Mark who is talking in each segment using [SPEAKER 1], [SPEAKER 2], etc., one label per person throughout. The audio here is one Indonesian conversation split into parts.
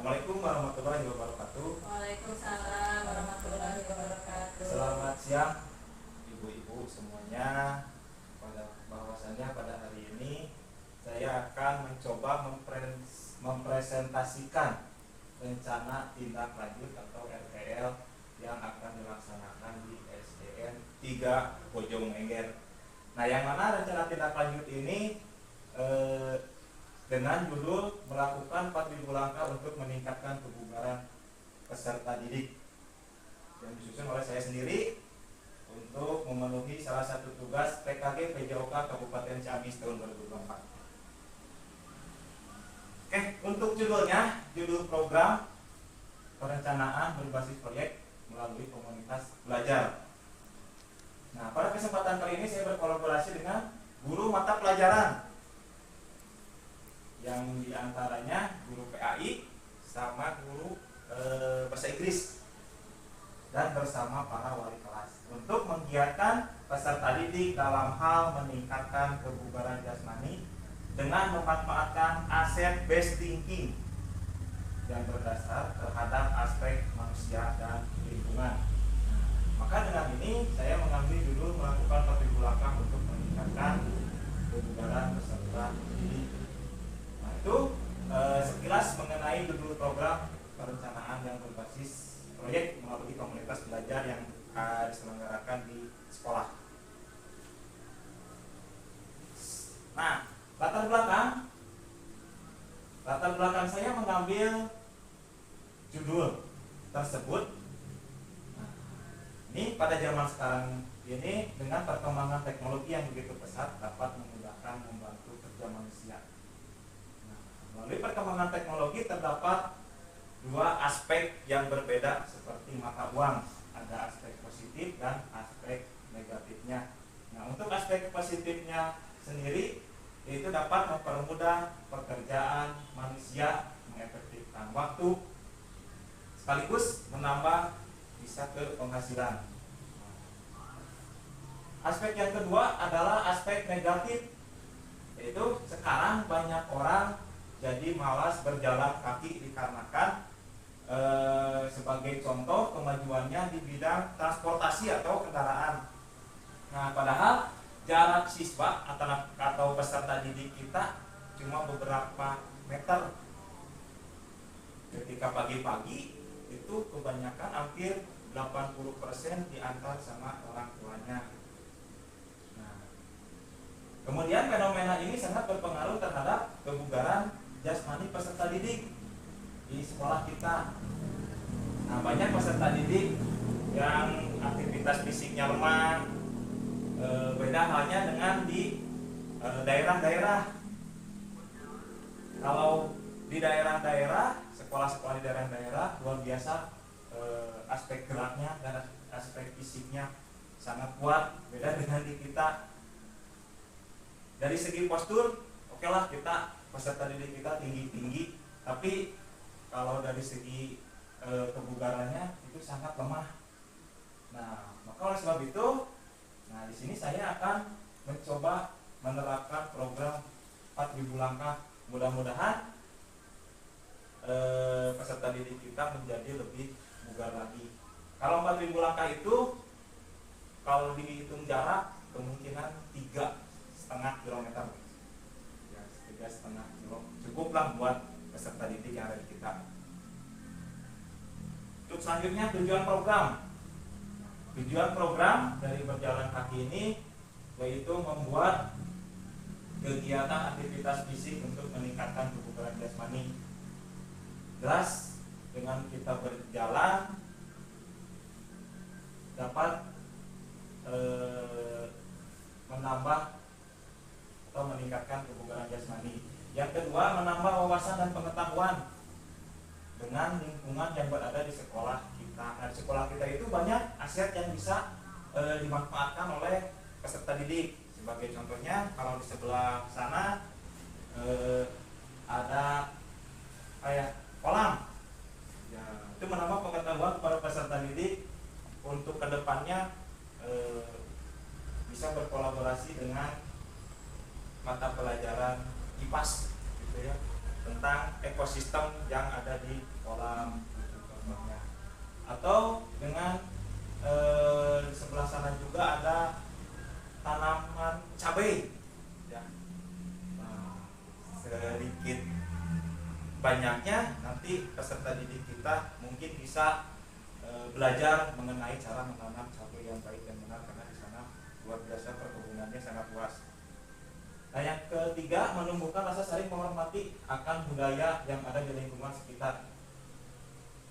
[SPEAKER 1] Assalamualaikum warahmatullahi wabarakatuh.
[SPEAKER 2] Waalaikumsalam warahmatullahi wabarakatuh.
[SPEAKER 1] Selamat siang ibu-ibu semuanya. Pada bahwasannya pada hari ini saya akan mencoba mempresentasikan rencana tindak lanjut atau RTL yang akan dilaksanakan di SDN 3 Bojongengger. Nah, yang mana rencana tindak lanjut ini dengan judul melakukan 4.000 langkah untuk meningkatkan kebugaran peserta didik, yang disusun oleh saya sendiri untuk memenuhi salah satu tugas PKG PJOK Kabupaten Ciamis tahun 2024. Oke, untuk judulnya, judul program perencanaan berbasis proyek melalui komunitas belajar. Nah, pada kesempatan kali ini saya berkolaborasi dengan guru mata pelajaran yang diantaranya guru PAI sama guru bahasa Inggris, dan bersama para wali kelas untuk menggiatkan peserta didik dalam hal meningkatkan kebugaran jasmani dengan memanfaatkan aset based thinking yang berdasar terhadap aspek manusia dan lingkungan. Maka dengan ini saya mengambil judul melakukan 4.000 langkah untuk meningkatkan kebugaran peserta didik. Nah, itu sekilas mengenai judul program perencanaan yang berbasis proyek melalui komunitas belajar yang diselenggarakan di sekolah. Nah, latar belakang saya mengambil judul tersebut. Nah, ini pada zaman sekarang ini dengan perkembangan teknologi yang begitu pesat dapat memudahkan membantu kerja manusia. Nah, melalui perkembangan teknologi terdapat dua aspek yang berbeda seperti mata uang, ada aspek positif dan aspek negatifnya. Nah, untuk aspek positifnya sendiri itu dapat mempermudah pekerjaan manusia, mengefektifkan waktu, sekaligus menambah bisa ke penghasilan. Aspek yang kedua adalah aspek negatif, yaitu sekarang banyak orang jadi malas berjalan kaki dikarenakan sebagai contoh kemajuannya di bidang transportasi atau kendaraan. Nah, padahal jarak siswa atau peserta didik kita cuma beberapa meter. Ketika pagi-pagi itu kebanyakan hampir 80% diantar sama orang tuanya. Nah, kemudian fenomena ini sangat berpengaruh terhadap kebugaran jasmani peserta didik di sekolah kita. Nah, banyak peserta didik yang aktivitas fisiknya lemah. Beda halnya dengan di daerah-daerah. Kalau di daerah-daerah, sekolah-sekolah di daerah-daerah luar biasa, aspek geraknya dan aspek fisiknya sangat kuat. Beda dengan di kita. Dari segi postur, oke lah, kita peserta didik kita tinggi-tinggi, tapi kalau dari segi kebugarannya itu sangat lemah. Nah, maka oleh sebab itu, nah di sini saya akan mencoba menerapkan program 4.000 langkah. Mudah-mudahan peserta didik kita menjadi lebih bugar lagi. Kalau 4.000 langkah itu, kalau dihitung jarak, kemungkinan 3,5 kilometer. Ya, 3,5 kilo cukuplah buat peserta didik yang ada di kita. Untuk selanjutnya, tujuan program. Tujuan program dari berjalan kaki ini yaitu membuat kegiatan aktivitas fisik untuk meningkatkan kebugaran jasmani. Jelas dengan kita berjalan dapat menambah atau meningkatkan kebugaran jasmani. Yang kedua, menambah wawasan dan pengetahuan dengan lingkungan yang berada di sekolah kita. Nah, di sekolah kita itu banyak aset yang bisa dimanfaatkan oleh peserta didik. Sebagai contohnya, kalau di sebelah sana ada kayak kolam. Ya, itu menambah pengetahuan kepada peserta didik untuk kedepannya bisa berkolaborasi dengan mata pelajaran IPAS gitu ya, tentang ekosistem yang ada di kolam contohnya. Atau dengan di sebelah sana juga ada tanaman cabai ya. Nah, sedikit banyaknya nanti peserta didik kita mungkin bisa belajar mengenai cara menanam cabai yang baik dan benar, karena di sana luar biasa perkebunannya sangat luas. Nah, yang ketiga, menumbuhkan rasa saling menghormati akan budaya yang ada di lingkungan sekitar.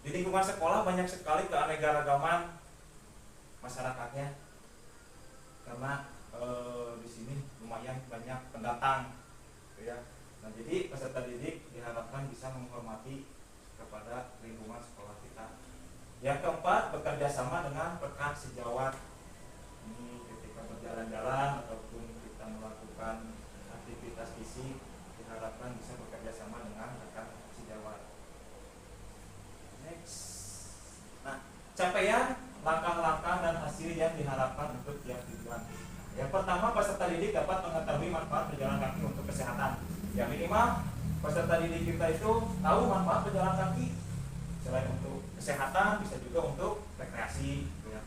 [SPEAKER 1] Di lingkungan sekolah banyak sekali keanekaragaman masyarakatnya, karena di sini lumayan banyak pendatang, gitu ya. Nah, jadi peserta didik diharapkan bisa menghormati kepada lingkungan sekolah kita. Yang keempat, bekerja sama dengan rekan sejawat. Ini ketika berjalan-jalan ataupun kita melakukan aktivitas fisik, diharapkan bisa bekerja sama dengan rekan sejawat. Next. Nah, capaian, langkah-langkah dan hasil yang diharapkan untuk tiap tujuan. Yang pertama, peserta didik dapat mengetahui manfaat berjalan kaki untuk kesehatan. Yang minimal, peserta didik kita itu tahu manfaat berjalan kaki. Selain untuk kesehatan, bisa juga untuk rekreasi. Ya.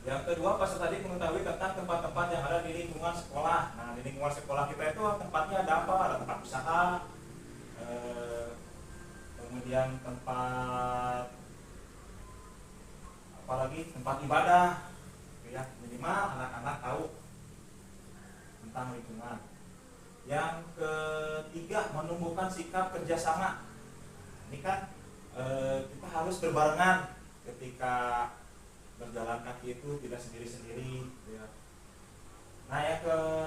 [SPEAKER 1] Yang kedua, peserta didik mengetahui tentang tempat-tempat yang ada di lingkungan sekolah. Nah, di lingkungan sekolah kita itu tempatnya ada apa? Ada tempat usaha, kemudian tempat apalagi tempat ibadah. Ya, minimal anak-anak tahu tentang lingkungan. Yang ketiga, menumbuhkan sikap kerjasama. Ini kan kita harus berbarengan ketika berjalan kaki itu, tidak sendiri-sendiri. Ya. Nah, yang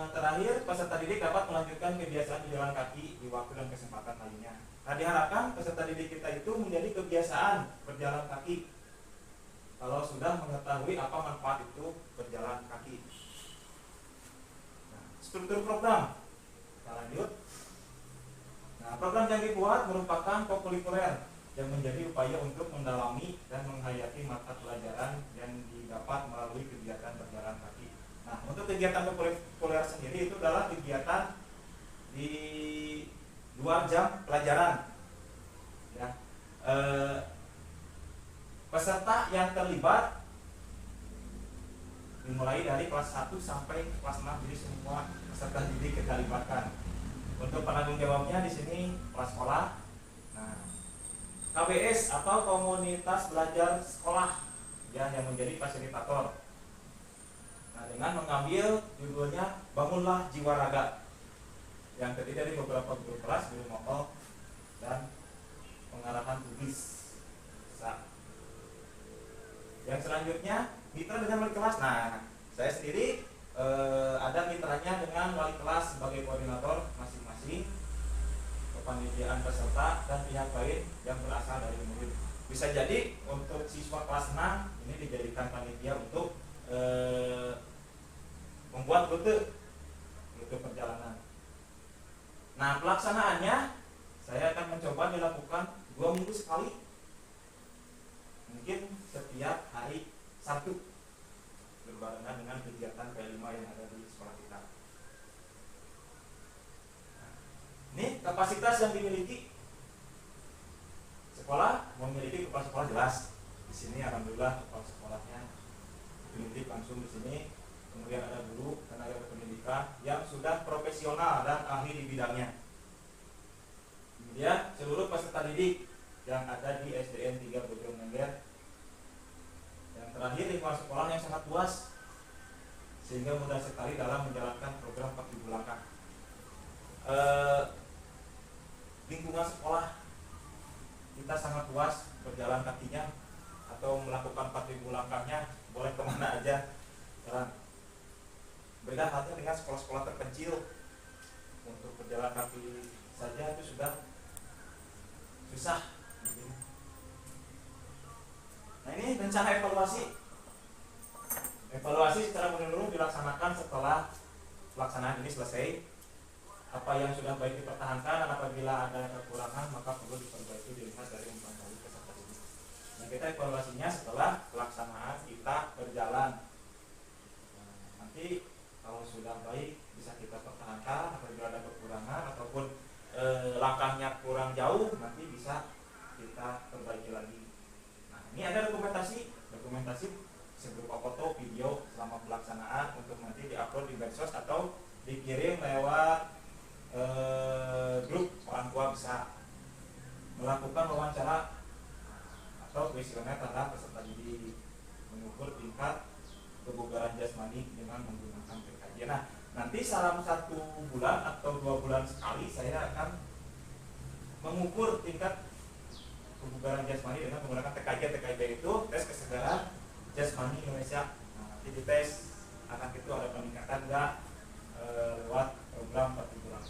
[SPEAKER 1] terakhir, peserta didik dapat melanjutkan kebiasaan berjalan kaki di waktu dan kesempatan lainnya. Nah, diharapkan peserta didik kita itu menjadi kebiasaan berjalan kaki kalau sudah mengetahui apa manfaat itu berjalan kaki. Nah, struktur program. Kita lanjut. Nah, program yang dibuat merupakan kokurikuler yang menjadi upaya untuk mendalami dan menghayati mata pelajaran yang didapat melalui kegiatan berjalan kaki. Nah, untuk kegiatan kokurikuler sendiri itu adalah kegiatan di luar jam pelajaran. Ya. Peserta yang terlibat dimulai dari kelas 1 sampai kelas 6, jadi semua peserta didik kita libatkan. Untuk penanggung jawabnya di sini kepala sekolah. Nah, KBS atau komunitas belajar sekolah ya, yang menjadi fasilitator. Nah, dengan mengambil judulnya Bangunlah Jiwa Raga, yang terdiri dari beberapa guru kelas, guru mokok, dan pengarahan tulis. Yang selanjutnya mitra dengan wali kelas. Nah, saya sendiri ada mitranya dengan wali kelas sebagai koordinator masing-masing, kepanitiaan peserta dan pihak lain yang berasal dari murid. Bisa jadi untuk siswa kelas 6 ini dijadikan panitia untuk membuat rute perjalanan. Nah, pelaksanaannya saya akan mencoba dilakukan 2 minggu sekali, mungkin setiap hari Sabtu, berbarengan dengan kegiatan P5 yang ada di sekolah kita. Nah, ini kapasitas yang dimiliki sekolah, memiliki kepala sekolah jelas. Di sini alhamdulillah kepala sekolahnya pendidik langsung di sini. Kemudian ada guru tenaga pendidikan yang sudah profesional dan ahli di bidangnya. Kemudian seluruh peserta didik yang ada di SDN 3 Bojonegger. Yang terakhir, lingkungan sekolah yang sangat luas sehingga mudah sekali dalam menjalankan program 4000 langkah. Lingkungan sekolah kita sangat luas, berjalan kakinya atau melakukan 4000 langkahnya boleh kemana aja. Sekarang beda halnya dengan sekolah-sekolah terpencil. Untuk berjalan kaki saja itu sudah susah. Nah, ini rencana evaluasi. Evaluasi secara menyeluruh dilaksanakan setelah pelaksanaan ini selesai. Apa yang sudah baik dipertahankan, dan apabila ada kekurangan maka perlu diperbaiki dilihat dari umpan balik peserta didik. Nah, kita evaluasinya setelah pelaksanaan kita berjalan. Nah, nanti kalau sudah baik bisa kita pertahankan, apabila ada kekurangan ataupun langkahnya kurang jauh, nanti bisa kita perbaiki lagi. Nah, ini ada dokumentasi berupa foto, video selama pelaksanaan untuk nanti diupload di medsos atau dikirim lewat grup. Orang tua bisa melakukan wawancara atau kuesioner terhadap peserta didik, mengukur tingkat kebugaran jasmani dengan menggunakan TKJ. Nah, nanti dalam 1 bulan atau 2 bulan sekali saya akan mengukur tingkat kebugaran jasmani dengan menggunakan TKJ. TKJ itu tes kesegaran jasmani Indonesia. Nah, nanti dites akan itu ada peningkatan enggak lewat program 4 bulan.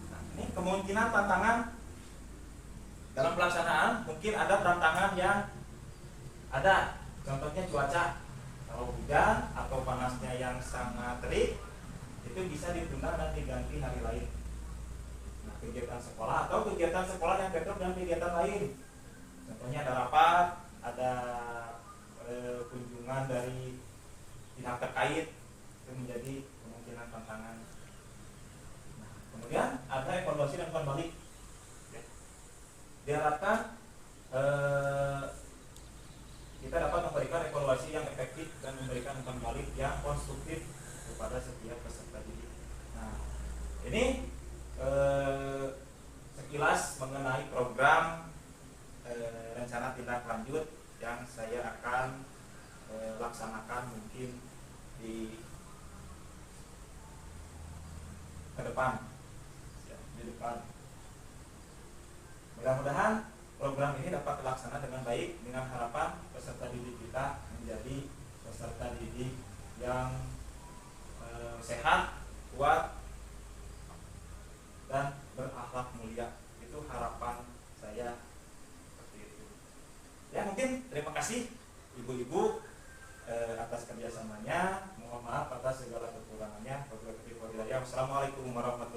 [SPEAKER 1] Nah, ini kemungkinan tantangan dalam pelaksanaan, mungkin ada tantangan yang ada, contohnya cuaca. Kalau hujan atau panasnya yang sangat terik, itu bisa ditunda dan diganti hari lain. Nah, kegiatan sekolah atau kegiatan sekolah yang bentrok dengan kegiatan lain, contohnya ada rapat, ada kunjungan dari pihak terkait, itu menjadi kemungkinan tantangan. Nah, kemudian ada evaluasi dan umpan balik. Diharapkan kita dapat memberikan evaluasi yang efektif dan memberikan umpan balik yang konstruktif kepada setiap peserta didik. Nah, ini sekilas mengenai program rencana tindak lanjut yang saya akan laksanakan mungkin di depan. Mudah-mudahan program ini dapat terlaksana dengan baik, dengan harapan peserta didik kita menjadi peserta didik yang sehat, kuat, dan berakhlak mulia. Itu harapan saya seperti itu. Ya, mungkin terima kasih ibu-ibu atas kerjasamanya. Mohon maaf atas segala kekurangannya. Wassalamualaikum warahmatullahi wabarakatuh.